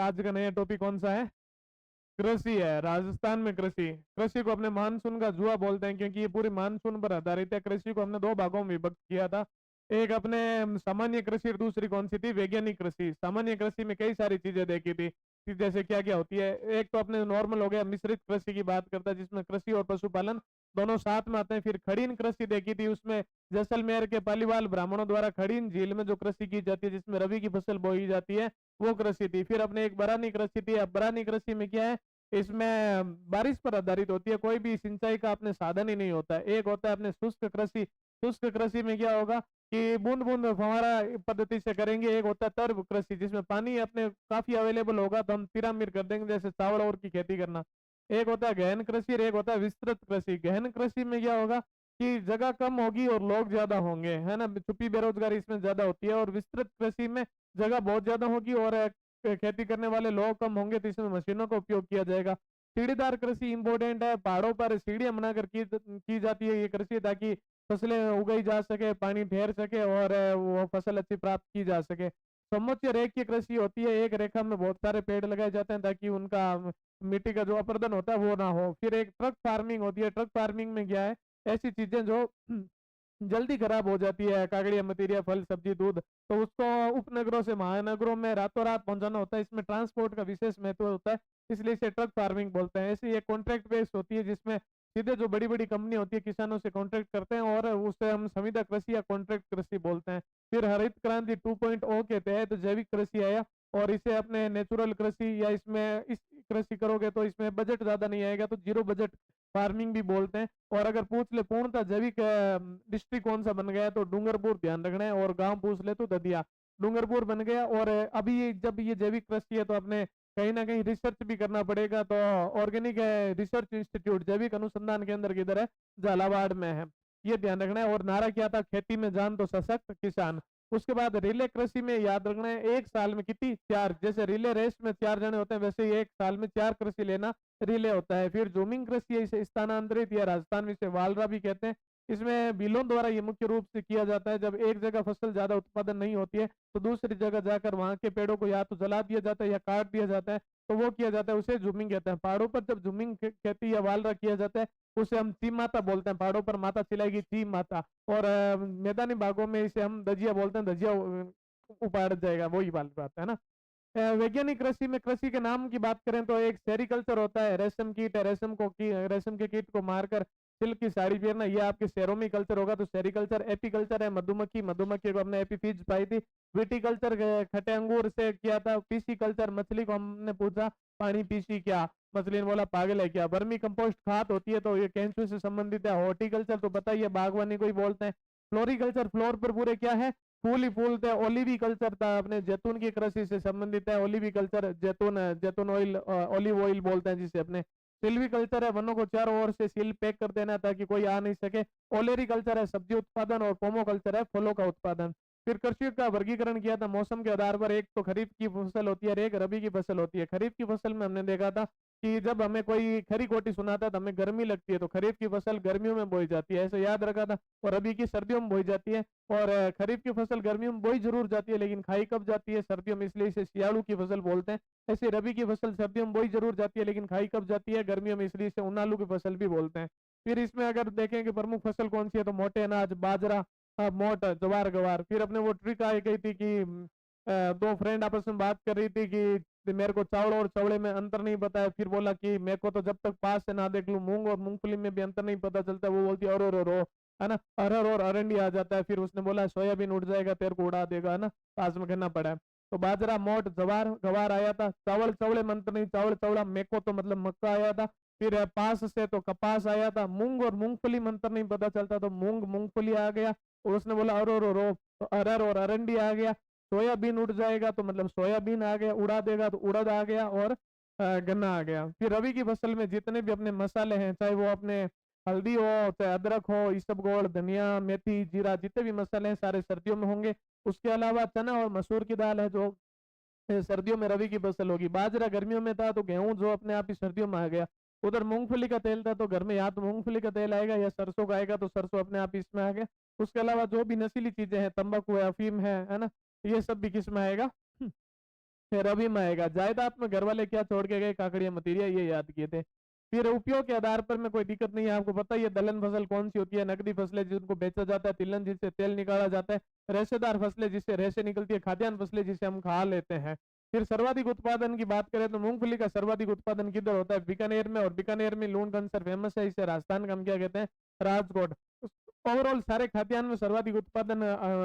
आज का नया टॉपिक कौन सा है? कृषि है। राजस्थान में कृषि कृषि को अपने मानसून का जुआ बोलते हैं, क्योंकि ये पूरी मानसून पर आधारित है। कृषि को हमने दो भागों में विभक्त किया था। एक अपने सामान्य कृषि और दूसरी कौन सी थी? वैज्ञानिक कृषि। सामान्य कृषि में कई सारी चीजें देखी थी कि जैसे क्या क्या होती है। एक तो अपने नॉर्मल हो गया, मिश्रित कृषि की बात करता है, जिसमें कृषि और पशुपालन दोनों साथ में आते हैं। फिर खड़ीन कृषि देखी थी, उसमें जैसलमेर के पालीवाल ब्राह्मणों द्वारा खड़ीन झील में जो कृषि की जाती है, जिसमें रबी की फसल बोई जाती है, वो कृषि थी। फिर अपने एक बरानी कृषि थी। अब बरानी कृषि में क्या है, इसमें बारिश पर आधारित होती है, कोई भी सिंचाई का अपने साधन ही नहीं होता है। एक होता है अपने शुष्क कृषि। शुष्क कृषि में क्या होगा कि बूंद बूंद फव्वारा पद्धति से करेंगे। एक होता है तरब कृषि, जिसमें पानी अपने काफी अवेलेबल होगा तो हम तिरामिर कर देंगे, जैसे चावल और की खेती करना। एक होता है गहन कृषि और एक होता है विस्तृत कृषि। गहन कृषि में क्या होगा कि जगह कम होगी और लोग ज्यादा होंगे, है ना, छुपी बेरोजगारी इसमें ज्यादा होती है। और विस्तृत कृषि में जगह बहुत ज्यादा होगी और खेती करने वाले लोग कम होंगे, तो इसमें मशीनों का उपयोग किया जाएगा। सीढ़ीदार कृषि इंपॉर्टेंट है। पहाड़ों पर सीढ़ियां बनाकर की जाती है ये कृषि, ताकि फसलें उगाई जा सके, पानी ठहर सके और वो फसल अच्छी प्राप्त की जा सके। समोच्च रेखीय कृषि होती है, एक रेखा में बहुत सारे पेड़ लगाए जाते हैं ताकि उनका मिट्टी का जो अपरदन होता है वो ना हो। फिर एक ट्रक फार्मिंग होती है। ट्रक फार्मिंग में क्या है, ऐसी चीजें जो जल्दी खराब हो जाती है, काकड़िया मतीरिया फल सब्जी दूध, तो उसको उपनगरों से महानगरों में रातों रात पहुंचाना होता है। इसमें ट्रांसपोर्ट का विशेष महत्व होता है, इसलिए इसे ट्रक फार्मिंग बोलते हैं। ऐसे ये कॉन्ट्रैक्ट बेस्ड होती है, जिसमें सीधे जो बड़ी बड़ी कंपनी होती है किसानों से कॉन्ट्रैक्ट करते हैं, और उसे हम संविदा कृषि या कॉन्ट्रैक्ट कृषि बोलते हैं। फिर हरित क्रांति 2.0 के तहत जैविक कृषि आया, और इसे अपने नेचुरल कृषि या इसमें इस कृषि करोगे तो इसमें बजट ज्यादा नहीं आएगा, तो जीरो बजट फार्मिंग भी बोलते हैं। और अगर पूछ ले पूर्णतः जैविक डिस्ट्रिक्ट कौन सा बन गया है, तो डूंगरपुर ध्यान रखना है, और गांव पूछ ले तो ददिया। डूंगरपुर बन गया। और अभी ये जब ये जैविक कृषि है तो अपने कहीं ना कहीं रिसर्च भी करना पड़ेगा, तो ऑर्गेनिक रिसर्च इंस्टीट्यूट जैविक अनुसंधान केंद्र किधर है? झालावाड़ में है। ये ध्यान रखना है। और नारा क्या था? खेती में जान तो सशक्त किसान। उसके बाद रिले कृषि में याद रखना है, एक साल में कितनी? चार। जैसे रिले रेस में चार जने होते हैं, वैसे ही एक साल में चार कृषि लेना रिले होता है। फिर जूमिंग कृषि है, इसे स्थानांतरित या राजस्थान में इसे वालरा भी कहते हैं। इसमें बिलों द्वारा ये मुख्य रूप से किया जाता है। जब एक जगह फसल ज्यादा उत्पादन नहीं होती है तो दूसरी जगह जाकर वहां के पेड़ों को या तो जला दिया जाता है या काट दिया जाता है, तो वो किया जाता है, उसे जूमिंग कहते हैं। पहाड़ों पर जब जूमिंग खेती या वालरा किया जाता है, उसे हम चीम माता बोलते हैं। पहाड़ों पर माता चिल्लाएगी चीम माता। और मैदानी भागों में इसे हम दजिया बोलते हैं। दजिया उपाड़ जाएगा, वही वाली बात है ना। वैज्ञानिक कृषि में कृषि के नाम की बात करें तो एक सेरिकल्चर होता है। रेशम कीट है, रेशम के कीट को मारकर सिल्क की साड़ी पहनना, ये आपके शहरों में कल्चर होगा, तो सेरिकल्चर। एपीकल्चर है मधुमक्खी, मधुमक्खी को हमने एपीफिज पाई थी। विटीकल्चर खट्टे अंगूर से किया था। पीसी कल्चर, मछली को हमने पूछा पानी पीसी क्या, मछली ने बोला पागल है क्या। वर्मी कंपोस्ट खाद होती है, तो ये केंचुए से संबंधित है। हॉर्टिकल्चर तो पता ही है, बागवानी को ही बोलते हैं। फ्लोरिकल्चर, फ्लोर पर पूरे क्या है? फूल ही फूल थे। ओलिवी कल्चर था, अपने जैतून की कृषि से संबंधित है। ओलिवी कल्चर, जैतून, जैतून ऑयल, ऑलिव ऑयल बोलते हैं जिसे अपने। सिल्वी कल्चर है, वनों को चारों ओर से सील पैक कर देना ताकि कोई आ नहीं सके। ओलेरी कल्चर है सब्जी उत्पादन, और पोमो कल्चर है फलों का उत्पादन। फिर कृषि का वर्गीकरण किया था मौसम के आधार पर। एक तो खरीफ की फसल होती है और एक रबी की फसल होती है। खरीफ की फसल में हमने देखा था कि जब हमें कोई खरी खोटी सुनाता है तो हमें गर्मी लगती है, तो खरीफ की फसल गर्मियों में बोई जाती है, ऐसे याद रखा था। और रबी की सर्दियों में बोई जाती है। और खरीफ की फसल गर्मियों में बोई जरूर जाती है, लेकिन खाई कब जाती है? सर्दियों में, इसलिए इसे सियाड़ू की फसल बोलते हैं। ऐसे रबी की फसल सर्दियों में बोई जरूर जाती है, लेकिन खाई कब जाती है? गर्मियों में, इसलिए इसे उनालू की फसल भी बोलते हैं। फिर इसमें अगर देखें कि प्रमुख फसल कौन सी है, तो मोटे अनाज, बाजरा, मोट, ज्वार, गवार। फिर अपने वो ट्रिक आई गई थी कि दो फ्रेंड आपस में बात कर रही थी कि मेरे को चावल और चवड़े में अंतर नहीं पता है। फिर बोला कि मेरे को तो जब तक पास से ना देख लूं मूंग और मूंगफली में भी अंतर नहीं पता चलता। वो बोलती है और है ना, अरहर और अरंडी आ जाता है। फिर उसने बोला सोयाबीन उड़ जाएगा, तेरे को उड़ा देगा, है ना, पास में करना पड़ा है। तो बाजरा, मोट, जवार, गवार आया था। चावल चवड़े में अंतर नहीं, चावल चवड़ा मेको तो मतलब मक्का आया था। फिर पास से तो कपास आया था। मूंग और मूंगफली में अंतर नहीं पता चलता, तो मूंग मूंगफली आ गया। और उसने बोला और तो अरहर और अरंडी आ गया। सोयाबीन उड़ जाएगा तो मतलब सोयाबीन आ गया, उड़ा देगा तो उड़द आ गया, और गन्ना आ गया। फिर रबी की फसल में जितने भी अपने मसाले हैं, चाहे वो अपने हल्दी हो, चाहे अदरक हो, इसबगोल, धनिया, मेथी, जीरा, जितने भी मसाले हैं सारे सर्दियों में होंगे। उसके अलावा चना और मसूर की दाल है जो सर्दियों में रबी की फसल होगी। बाजरा गर्मियों में था, तो गेहूं जो अपने आप ही सर्दियों में आ गया। उधर मूंगफली का तेल था, तो घर में या तो मूंगफली का तेल आएगा या सरसों का आएगा, तो सरसों अपने आप ही इसमें आ गया। उसके अलावा जो भी नशीली चीजें हैं, तंबाकू है, अफीम है ना, ये सब भी किस में आएगा? रबी में आएगा। जायदाद में घर वाले क्या छोड़ के गए, काकड़िया मतीरिया, ये याद किए थे। फिर उपयोग के आधार पर में कोई दिक्कत नहीं है, आपको पता ही है दलहन फसल कौन सी होती है, नकदी फसलें जिनको बेचा जाता है, तिलहन जिससे तेल निकाला जाता है, रेशेदार फसलें जिससे रेशे निकलती है, खाद्यान्न फसलें जिसे हम खा लेते हैं। फिर सर्वाधिक उत्पादन की बात करें तो मूंगफली का सर्वाधिक उत्पादन किधर होता है, बीकानेर में, और बीकानेर में लूण कंसर फेमस है, इसे राजस्थान का हम क्या कहते हैं, राजकोट। ओवरऑल सारे खाद्यान्न में सर्वाधिक उत्पादन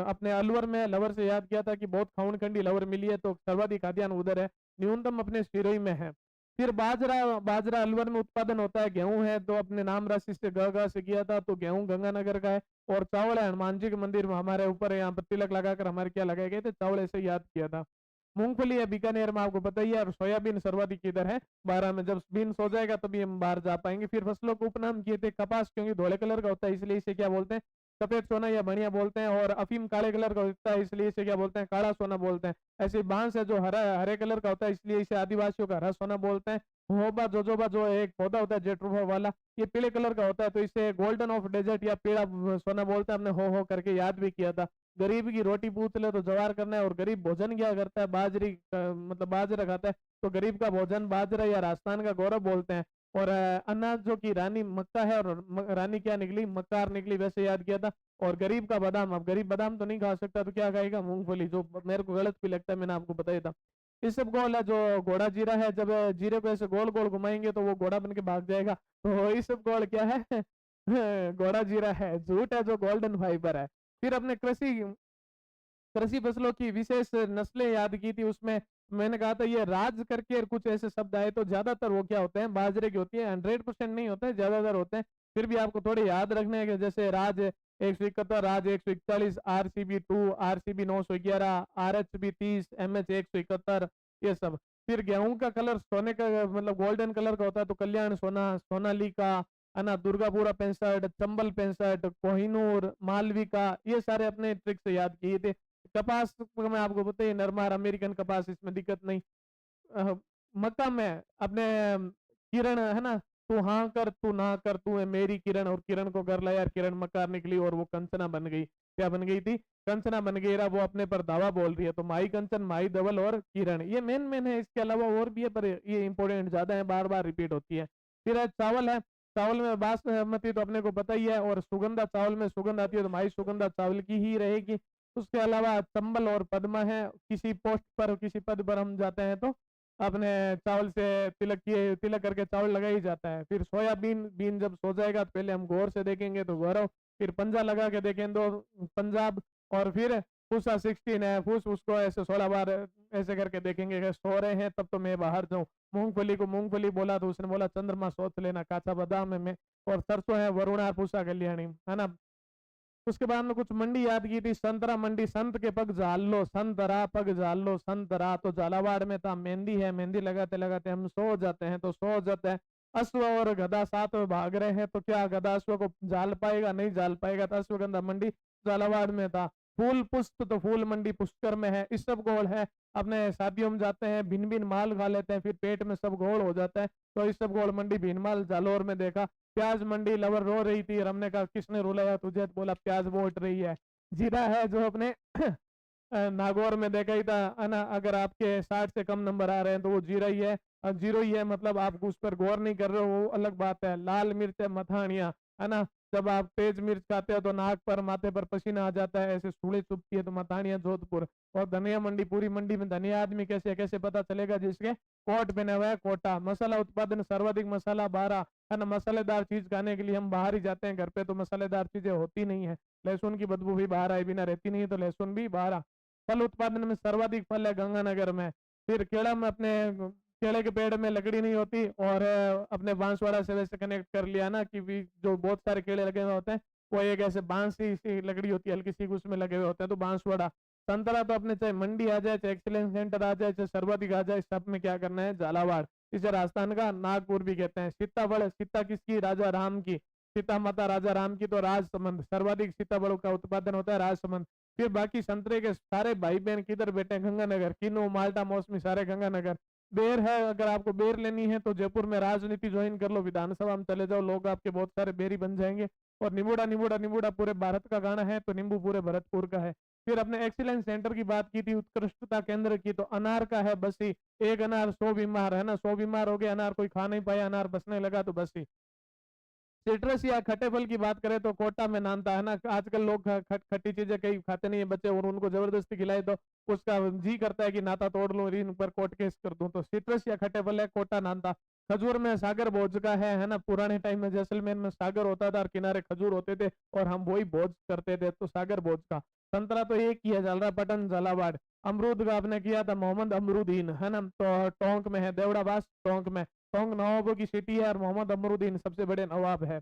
अपने अलवर में, लवर से याद किया था कि बहुत खाउन खंडी लवर मिली है, तो सर्वाधिक खाद्यान्न उधर है, न्यूनतम अपने सिरोही में है। फिर बाजरा, बाजरा अलवर में उत्पादन होता है। गेहूं है तो अपने नाम राशि से ग से किया था, तो गेहूं गंगानगर का है। और चावल है, हनुमान जी के मंदिर में हमारे ऊपर है, यहाँ पर तिलक लगाकर हमारे क्या लगाए गए थे, चावल, ऐसे याद किया था। मूंगफली है बीकानेर में, आपको पता ही है। और सोयाबीन सर्वाधिक इधर है, 12 में। जब बीन्स हो जाएगा तभी हम बाहर जा पाएंगे। फिर फसलों को उपनाम किए थे, कपास क्योंकि धोले कलर का होता है इसलिए इसे क्या बोलते हैं, सफेद सोना या बढ़िया बोलते हैं। और अफीम काले कलर का होता है इसलिए इसे क्या बोलते हैं, काला सोना बोलते हैं। ऐसे बांस है जो हरा हरे कलर का होता है इसलिए इसे आदिवासियों का हरा सोना बोलते हैं। होबा जोजोबा जो एक पौधा होता है जेट्रोफा वाला, ये पीले कलर का होता है तो इसे गोल्डन ऑफ डेजर्ट या पीला सोना बोलते हैं। हमने हो करके याद भी किया था। गरीब की रोटी पूछ ले तो जवार करना है। और गरीब भोजन क्या करता है, बाजरी मतलब बाजरा खाता है, तो गरीब का भोजन बाजरा या राजस्थान का गौरव बोलते हैं। और अनाजों की रानी मक्का है, और रानी क्या निकली, मक्कार निकली, वैसे याद किया था। और गरीब का बादाम, अब गरीब बादाम तो नहीं खा सकता तो क्या खाएगा, मूंगफली, जो मेरे को गलत भी लगता है, मैंने आपको बताया था। इसब गोल है जो घोड़ा जीरा है, जब जीरे को ऐसे गोल गोल घुमाएंगे तो वो घोड़ा बन के भाग जाएगा, तो इसब गोल क्या है घोड़ा जीरा है। जूट है जो गोल्डन फाइबर है। फिर अपने कृषि कृषि फसलों की विशेष नस्लें याद की थी, उसमें मैंने कहा था ये राज करके कुछ ऐसे शब्द आए, तो ज्यादातर वो क्या होते हैं, बाजरे की होती है। 100% नहीं होते हैं, ज्यादातर होते हैं। फिर भी आपको थोड़े याद रखने हैं कि जैसे राज 171, राज 141, RCB 2, RCB 911, RH-30, MH 171, ये सब। फिर गेहूं का कलर सोने का मतलब गोल्डन कलर का होता है, तो कल्याण सोना, सोनालिका, है ना, दुर्गापुरा 65, चंबल 65, कोहिनूर, मालविका, ये सारे अपने ट्रिक से याद किए थे। कपास को मैं आपको बताइए, नरमार अमेरिकन कपास, इसमें दिक्कत नहीं। अ, मक्का में अपने किरण है ना, तू हाँ कर तू ना कर, तू है मेरी किरण, और किरण को कर लाया यार, किरण मक्कार निकली और वो कंचना बन गई। क्या बन गई थी, कंचना बन गई। रहा वो अपने पर दावा बोल रही है, तो माई कंचन, माई धवल और किरण, ये मेन मेन है। इसके अलावा और भी है पर ये इंपॉर्टेंट ज्यादा है, बार बार रिपीट होती है। फिर चावल है, चावल में बासमती तो अपने को पता ही है। और सुगंधा चावल में सुगंध आती है, तो माई सुगंधा चावल की ही रहेगी। उसके अलावा चंबल और पद्मा है, किसी पोस्ट पर किसी पद पर हम जाते हैं तो अपने चावल से तिलक किए, तिलक करके चावल लगा ही जाता है। फिर सोयाबीन, बीन जब सो जाएगा तो पहले हम गौर से देखेंगे तो गौरव, फिर पंजा लगा के देखें तो पंजाब। और फिर फूसा 16 है, फूस, उसको ऐसे 16 बार ऐसे करके देखेंगे कि सो रहे हैं तब तो मैं बाहर जाऊं। मूंगफली को मूंगफली बोला तो उसने बोला चंद्रमा सोच लेना, काचा बादाम है मैं। और सरसों है, वरुणा, पूसा कल्याणी, है ना। उसके बाद में कुछ मंडी याद की थी, संतरा मंडी, संत के पग झाल लो संतरा, पग झाल लो संतरा, तो झालावाड़ में था। मेहंदी है, मेहंदी लगाते लगाते हम सो जाते हैं, तो सो जाते हैं। अश्व और गधा साथ में भाग रहे हैं, तो क्या गधा अश्व को झाल पाएगा, नहीं झाल पाएगा। तो अश्वगंधा मंडी झालावाड़ में था। फूल पुष्प, तो फूल मंडी पुष्कर में है। इस सब गोल है, अपने शादियों में जाते हैं, भिन भिन माल खा लेते हैं, फिर पेट में सब गोल हो जाता है, तो इस सब गोल मंडी भीनमाल जालोर में देखा। प्याज मंडी, लवर रो रही थी और हमने कहा किसने रुलाया तुझे, तो बोला प्याज बोट रही है। जीरा है जो अपने नागौर में देखा ही था, है ना। अगर आपके 60 से कम नंबर आ रहे हैं तो वो जीरा ही है, और जीरो ही है, मतलब आप उस पर गौर नहीं कर रहे हो, वो अलग बात है। लाल मिर्च है, मथानिया, है ना। जब आप तेज मिर्च खाते हो तो नाक पर, माथे पर पसीना आ जाता है, ऐसे सूढ़े चुभती है, तो मथानिया जोधपुर। और धनिया मंडी, पूरी मंडी में धनिया आदमी कैसे कैसे पता चलेगा, जिसके कोट पहना हुआ है, कोटा। मसाला उत्पादन सर्वाधिक, मसाला 12, है ना। मसालेदार चीज खाने के लिए हम बाहर ही जाते हैं, घर पे तो मसालेदार चीजें होती नहीं है। लहसुन की बदबू भी बाहर आए बिना रहती नहीं, तो लहसुन भी बाहर आ। फल उत्पादन में सर्वाधिक फल है गंगानगर में। फिर केड़ा में अपने केले के पेड़ में लकड़ी नहीं होती, और अपने बांसवाड़ा से वैसे कनेक्ट कर लिया ना कि जो बहुत सारे केले लगे हुए होते हैं, वो एक ऐसे बांस सी लकड़ी होती है हल्की सी, उसमें लगे हुए होते हैं, तो बांसवाड़ा। संतरा तो अपने चाहे मंडी आ जाए, चाहे एक्सीलेंस सेंटर आ जाए, चाहे सर्वाधिक आ जाए, सब में क्या करना है, झालावाड़। इसे राजस्थान का नागपुर भी कहते हैं। सीताफल, सीता किसकी, राजा राम की। सीता माता राजा राम की, तो राजसमंद, सर्वाधिक सीताफलों का उत्पादन होता है राजसमंद। फिर बाकी संतरे के सारे भाई बहन किधर बैठे हैं, गंगानगर। किन्नू, माल्टा, मौसमी, सारे गंगानगर। बेर है, अगर आपको बेर लेनी है तो जयपुर में राजनीति ज्वाइन कर लो, विधानसभा में चले जाओ, लोग आपके बहुत सारे बेरी बन जाएंगे। और निबूड़ा, निबूड़ा, निबूड़ा पूरे भारत का गाना है, तो नींबू पूरे भरतपुर का है। फिर अपने एक्सीलेंस सेंटर की बात की थी, उत्कृष्टता केंद्र की, तो अनार का है बसी। एक अनार 100 बीमार, है ना, 100 बीमार हो गए, अनार कोई खा नहीं पाया, अनार बसने लगा तो बसी। सिट्रस या खट्टे फल की बात करें तो कोटा में नानता है ना, आजकल लोग खट्टी चीजें कई खाते नहीं है बच्चे, और उनको जबरदस्ती खिलाए तो उसका जी करता है कि नाता तोड़ लूं, इन पर कोर्ट केस कर दूं। तो सिट्रस या खट्टे फल है, कोटा नानता। खजूर में सागर भोज का है ना, पुराने टाइम में जैसलमेर में सागर होता था और किनारे खजूर होते थे और हम वही भोज करते थे, तो सागर भोज का। संतरा तो एक ही है, झालरापाटन झालावाड़। अमरूद का आपने किया था मोहम्मद अमरुद्दीन, है ना, तो टोंक में है, देवड़ाबास टोंक में। टोंक नवाबों की सिटी है और मोहम्मद अमरुद्दीन सबसे बड़े नवाब है।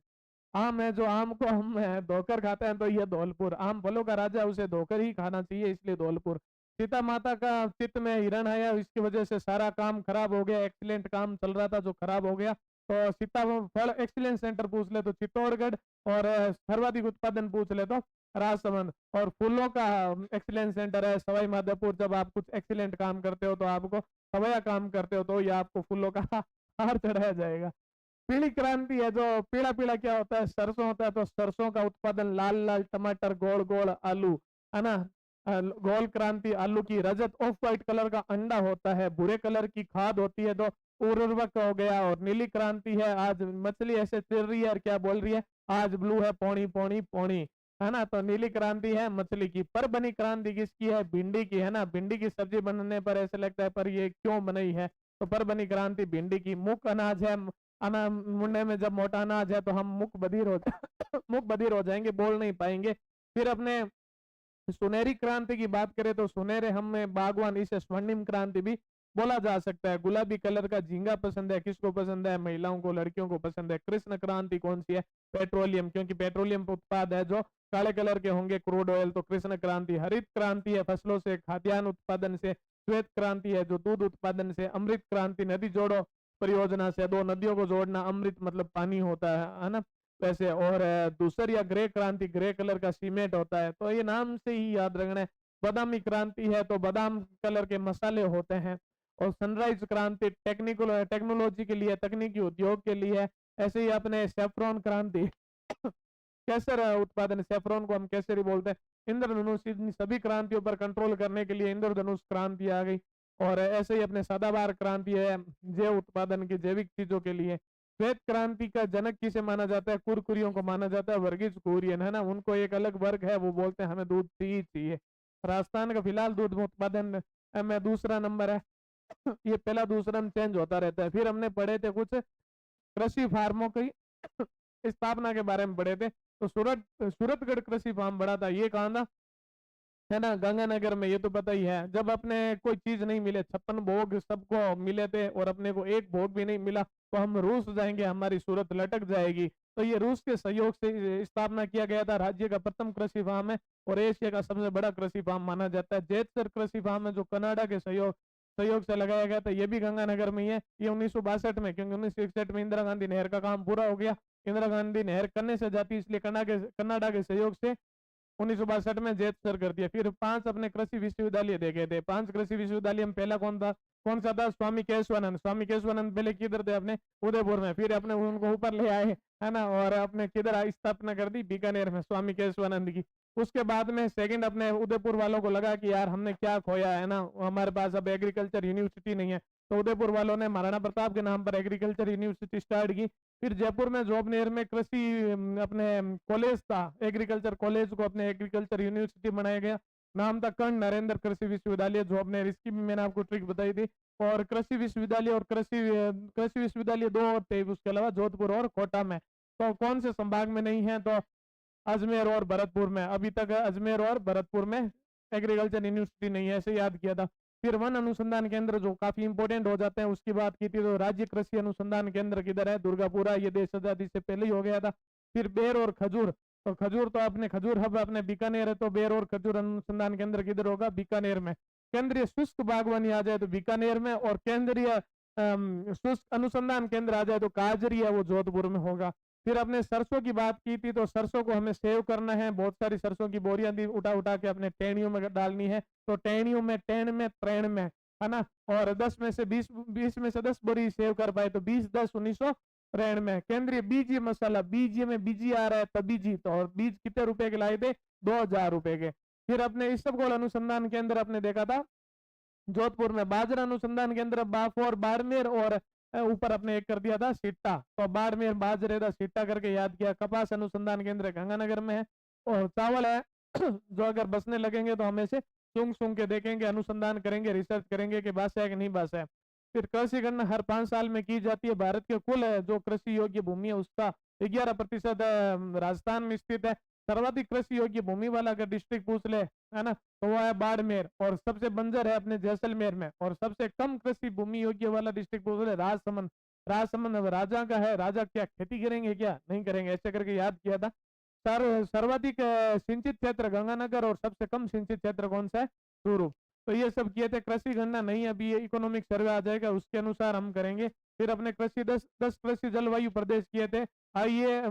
आम है, जो आम को हम धोकर खाते हैं, तो ये धौलपुर। आम फलों का राजा, उसे धोकर ही खाना चाहिए, इसलिए धौलपुर। सीता माता का चित्त में हिरण आया, इसकी वजह से सारा काम खराब हो गया, एक्सीलेंट काम चल रहा था जो खराब हो गया। तो सीता फल एक्सीलेंस सेंटर पूछ ले तो चित्तौड़गढ़, और सर्वाधिक उत्पादन पूछ ले तो राजसमंद। और फूलों का एक्सीलेंस सेंटर है सवाई माधोपुर। जब आप कुछ एक्सीलेंट काम करते हो तो आपको सवाया काम करते हो तो ये आपको फूलों का हार चढ़ाया जाएगा। पीली क्रांति है, जो पीला पीला क्या होता है, सरसों होता है, तो सरसों का उत्पादन, लाल लाल टमाटर, गोल गोल आलू, है ना। गोल क्रांति आलू की। रजत ऑफ व्हाइट कलर का अंडा होता है, भूरे कलर की खाद होती है, तो उर्वरक हो गया। और नीली क्रांति है, आज मछली ऐसे चिर रही है और क्या बोल रही है, आज ब्लू है, पौनी पौनी पौनी, है ना। तो नीली क्रांति है मछली की। पर बनी क्रांति किसकी है, भिंडी की, है ना। भिंडी की सब्जी बनने पर ऐसे लगता है पर ये क्यों बनाई है, तो पर बनी क्रांति भिंडी की। मुख अनाज है, अना मुंडे में जब मोटा अनाज है तो हम मुख बधिर हो मुख बधिर हो जाएंगे, बोल नहीं पाएंगे। फिर अपने सुनहरी क्रांति की बात करें तो सुनहरे हमें बागवान, इसे स्वर्णिम क्रांति भी बोला जा सकता है। गुलाबी कलर का झींगा पसंद है, किसको पसंद है, महिलाओं को, लड़कियों को पसंद है। कृष्ण क्रांति कौन सी है, पेट्रोलियम, क्योंकि पेट्रोलियम उत्पाद है जो काले कलर के होंगे, क्रूड ऑयल, तो कृष्ण क्रांति। हरित क्रांति है, फसलों से, खाद्यान्न उत्पादन से। श्वेत क्रांति है जो दूध उत्पादन से। अमृत क्रांति, नदी जोड़ो परियोजना से, दो नदियों को जोड़ना, अमृत मतलब पानी होता है ना वैसे। और दूसर या ग्रे क्रांति, ग्रे कलर का सीमेंट होता है, तो ये नाम से ही याद रखना है। बादामी क्रांति है तो बादाम कलर के मसाले होते हैं। और सनराइज क्रांति टेक्नोलॉजी के लिए, तकनीकी उद्योग के लिए। ऐसे ही अपने सेफ्रॉन क्रांति केसर उत्पादन, सेफ्रॉन को हम केसर ही बोलते हैं। इंद्रधनुष, इन सभी क्रांतियों पर कंट्रोल करने के लिए इंद्रधनुष क्रांति आ गई। और ऐसे ही अपने सदाबहार क्रांति है, जैव उत्पादन की, जैविक चीजों के लिए। श्वेत क्रांति का जनक किसे माना जाता है, कुरकुरियों को माना जाता है, वर्गीज कुरियन, है ना। उनको एक अलग वर्ग है, वो बोलते हैं हमें दूध चाहिए चाहिए। राजस्थान का फिलहाल दूध उत्पादन में दूसरा नंबर है। ये पहला दूसरा में चेंज होता रहता है। फिर हमने पढ़े थे कुछ कृषि फार्मों की स्थापना के बारे में पढ़े थे। तो सूरतगढ़ कृषि फार्म बड़ा था, ये कहाँ था, है ना, गंगानगर में। ये तो पता ही है, जब अपने कोई चीज नहीं मिले, 56 भोग सबको मिले थे और अपने को एक भोग भी नहीं मिला, तो हम रूस जाएंगे, हमारी सूरत लटक जाएगी। तो ये रूस के सहयोग से स्थापना किया गया था। राज्य का प्रथम कृषि फार्म है और एशिया का सबसे बड़ा कृषि फार्म माना जाता है। जेतसर कृषि फार्म है जो कनाडा के सहयोग सहयोग से लगाया गया था, ये भी गंगानगर में ही है। ये 1962 में, क्योंकि 1961 में इंदिरा गांधी नहर का काम पूरा हो गया। इंदिरा गांधी नहर करने से जाती, इसलिए कनाडा के सहयोग से 1962 में जेत सर कर दिया। फिर 5 अपने कृषि विश्वविद्यालय देखे थे। 5 कृषि विश्वविद्यालय में पहला कौन सा था, स्वामी केशवानंद। स्वामी केशवानंद पहले किधर थे, अपने उदयपुर में। फिर अपने उनको ऊपर ले आए, है ना, और अपने किधर स्थापना कर दी, बीकानेर में, स्वामी केशवानंद की। उसके बाद में सेकंड अपने उदयपुर वालों को लगा कि यार हमने क्या खोया, है ना, हमारे पास अब एग्रीकल्चर यूनिवर्सिटी नहीं है, तो उदयपुर वालों ने महाराणा प्रताप के नाम पर एग्रीकल्चर यूनिवर्सिटी स्टार्ट की। फिर जयपुर में जोबनेर में कृषि अपने कॉलेज था, एग्रीकल्चर कॉलेज को अपने एग्रीकल्चर यूनिवर्सिटी बनाया गया। नाम था कर्ण नरेंद्र कृषि विश्वविद्यालय जोबनेर, इसकी भी मैंने आपको ट्रिक बताई थी। और कृषि विश्वविद्यालय और कृषि विश्वविद्यालय 2 और थे, उसके अलावा जोधपुर और कोटा में। तो कौन से संभाग में नहीं है, तो अजमेर और भरतपुर में। अभी तक अजमेर और भरतपुर में एग्रीकल्चर यूनिवर्सिटी नहीं है, ऐसे याद किया था। फिर वन अनुसंधान केंद्र जो काफी इंपोर्टेंट हो जाते हैं, उसकी बात की थी, तो राज्य कृषि अनुसंधान केंद्र किधर है, दुर्गापुरा, ये देश आजादी से पहले ही हो गया था। फिर बेर और खजूर, तो खजूर तो अपने खजूर हब अपने बीकानेर है, तो बेर और खजूर अनुसंधान केंद्र किधर होगा, बीकानेर में। केंद्रीय शुष्क बागवानी आ जाए तो बीकानेर में, और केंद्रीय शुष्क अनुसंधान केंद्र आ जाए तो काजरी है, वो जोधपुर में होगा। फिर अपने सरसों की बात की थी, तो सरसों को हमें सेव करना है, बहुत सारी सरसों की बोरियां दी उठा उठा के अपने टेनियों में डालनी है। तो टेनियों में, टेन में, त्रेण में, है ना। और 10 में से 20 में से 10 बोरी सेव कर पाए तो 20 10 1993 में। केंद्रीय बीज मसाला, बीज में बीजी आ रहा है तभी जी, तो और बीज कितने रुपए के लाए थे, 2000 रुपए के। फिर अपने इसबगोल अनुसंधान केंद्र अपने देखा था जोधपुर में, बाजरा अनुसंधान केंद्र बाफौर बाड़मेर, और ऊपर अपने एक कर दिया था सिट्टा, तो बाड़मेर बाजरे का सिट्टा करके याद किया। कपास अनुसंधान केंद्र गंगानगर में है, और चावल है जो अगर बसने लगेंगे तो हमें से सूंघ सूंघ के देखेंगे, अनुसंधान करेंगे, रिसर्च करेंगे कि बस है कि नहीं बस है। फिर कृषि गणना हर 5 साल में की जाती है। भारत के कुल जो कृषि योग्य भूमि है उसका 11% राजस्थान में स्थित है। सर्वाधिक कृषि योग्य भूमि वाला अगर डिस्ट्रिक्ट पूछ ले, है ना, तो वो है बाड़मेर, और सबसे बंजर है अपने जैसलमेर में। और सबसे कम कृषि भूमि योग्य वाला डिस्ट्रिक्ट पूछ ले राजसमंद। राजसमंद अब राजा का है, राजा क्या खेती करेंगे क्या, नहीं करेंगे, ऐसे करके याद किया था। सर्वाधिक सिंचित क्षेत्र गंगानगर, और सबसे कम सिंचित क्षेत्र कौन सा है, चूरू। तो ये सब किए थे। कृषि गणना नहीं, अभी ये इकोनॉमिक सर्वे आ जाएगा, उसके अनुसार हम करेंगे। फिर अपने कृषि 10 कृषि जलवायु प्रदेश किए थे। आइए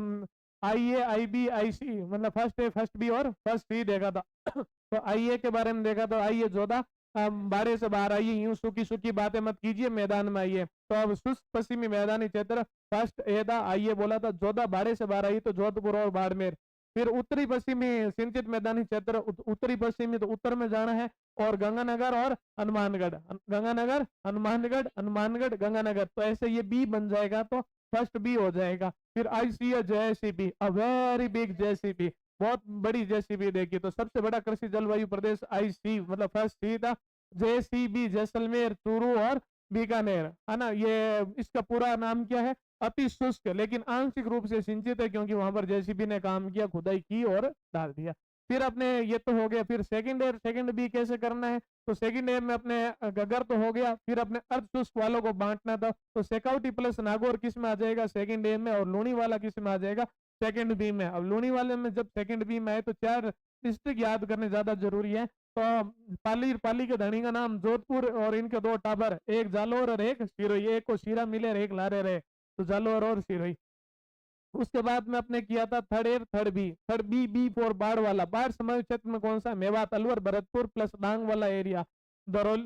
IB IC, मतलब फर्स्ट ए फर्स्ट बी और फर्स्ट सी देखा था। तो IA के बारे में देखा, तो आइए 14 बारह से बाहर आइए, यूं सूखी सूखी बातें मत कीजिए, मैदान में आइए। तो अब शुष्क पश्चिमी मैदानी क्षेत्र फर्स्ट ए था, आइए बोला था। 14 बारह से बाहर आइए तो जोधपुर और बाड़मेर। फिर उत्तरी पश्चिमी सिंचित मैदानी क्षेत्र, उत्तरी पश्चिमी तो उत्तर में जाना है, और गंगानगर और हनुमानगढ़, गंगानगर हनुमानगढ़, हनुमानगढ़ गंगानगर, तो ऐसे ये बी बन जाएगा, तो फर्स्ट बी हो जाएगा। फिर IC JCB, a very big JCB, बहुत बड़ी JCB देखी। तो सबसे बड़ा कृषि जलवायु प्रदेश IC, मतलब फर्स्ट सी था। JCB जैसलमेर, चूरू और बीकानेर, है ना। ये इसका पूरा नाम क्या है, अति शुष्क, लेकिन आंशिक रूप से सिंचित है, क्योंकि वहां पर JCB ने काम किया, खुदाई की और डाल दिया। फिर अपने ये तो हो गया। फिर सेकंड एयर, सेकंड बी कैसे करना है, तो सेकंड एयर में अपने गगर तो हो गया। फिर अपने अर्ध शुष्क वालों को बांटना था, तो शेखावटी प्लस नागौर किस में आ जाएगा, सेकंड एयर में, और लूणी वाला किस में आ जाएगा, सेकंड बी में। अब लूणी वाले में जब सेकंड बी में आए तो 4 डिस्ट्रिक्ट याद करने ज्यादा जरूरी है। तो पाली के धनी का नाम जोधपुर, और इनके 2 टाबर, एक जालोर और एक सिरोही, एक को शीरा मिले और एक लारे रहे, तो जालोर और सिरोही। उसके बाद में अपने किया था third year, third B for बाढ़ वाला। बाढ़ समावित क्षेत्र में कौन सा, मेवात अलवर भरतपुर प्लस डांग वाला एरिया, दरौल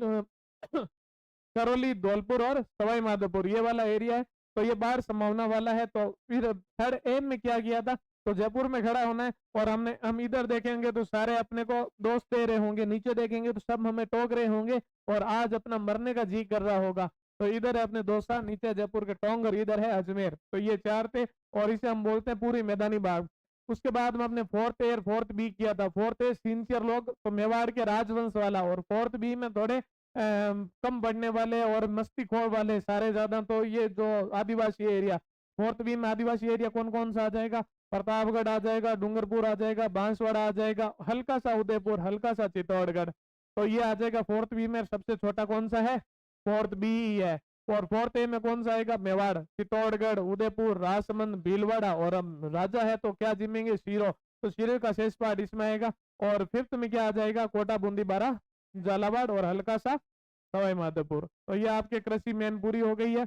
करौली धौलपुर और सवाई माधोपुर, ये वाला एरिया है। तो ये बाढ़ संभावना वाला है। तो फिर थर्ड एम में क्या किया था, तो जयपुर में खड़ा होना है, और हम इधर देखेंगे तो सारे अपने को दोस्त दे रहे होंगे, नीचे देखेंगे तो सब हमें टोक रहे होंगे, और आज अपना मरने का जी कर रहा होगा। तो इधर है अपने दोसा, नीचे जयपुर के टोंग, और इधर है अजमेर। तो ये 4 थे, और इसे हम बोलते हैं पूरी मैदानी बाढ़। उसके बाद में अपने फोर्थ एयर, फोर्थ बी किया था। फोर्थ ए सिंसियर लोग, तो मेवाड़ के राजवंश वाला, और फोर्थ बी में थोड़े कम बढ़ने वाले और मस्तीखोर वाले सारे ज्यादा, तो ये जो आदिवासी एरिया। फोर्थ बी में आदिवासी एरिया कौन कौन सा आ जाएगा, प्रतापगढ़ आ जाएगा, डूंगरपुर आ जाएगा, बांसवाड़ा आ जाएगा, हल्का सा उदयपुर, हल्का सा चित्तौड़गढ़, तो ये आ जाएगा फोर्थ बी में। सबसे छोटा कौन सा है, फोर्थ बी ही है। और फोर्थ ए में कौन सा आएगा, मेवाड़, चित्तौड़गढ़, उदयपुर, राजसमंद, भीलवाड़ा, और हम राजा है तो क्या जिमेंगे, सीरो, तो सीरो का शेष पार्ट इसमें आएगा। और फिफ्थ में क्या आ जाएगा, कोटा, बूंदी, बारा, झालावाड़, और हल्का सा सवाई माधोपुर। तो ये आपके कृषि मेन पूरी हो गई है।